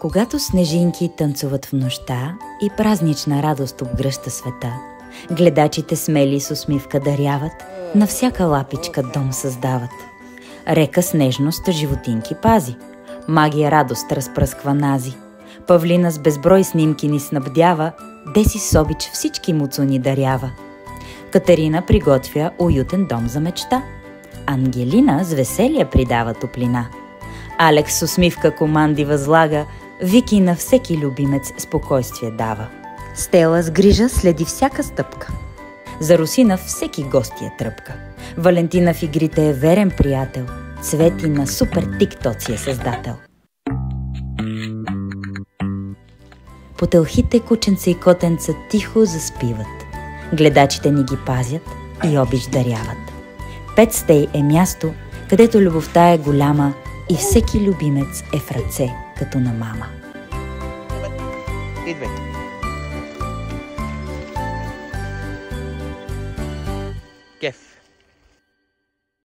Когато снежинки танцуват в нощта и празнична радост обгръща света, гледачите смели с усмивка даряват, на всяка лапичка дом създават. Река с нежност животинки пази, магия радост разпръсква нази. Павлина с безброй снимки ни снабдява, Деси с обич всички муцуни дарява. Катерина приготвя уютен дом за мечта, Ангелина с веселие придава топлина, Алекс с усмивка команди възлага, Вики на всеки любимец спокойствие дава. Стела с грижа следи всяка стъпка, за Русина всеки гост е тръпка. Валентина в игрите е верен приятел, Цвети на супер тиктоци е създател. По тълхите кученца и котенца тихо заспиват, гледачите ни ги пазят и обич даряват. Pet Stay е място, където любовта е голяма и всеки любимец е в ръце, като на мама. Идвайте. Кеф.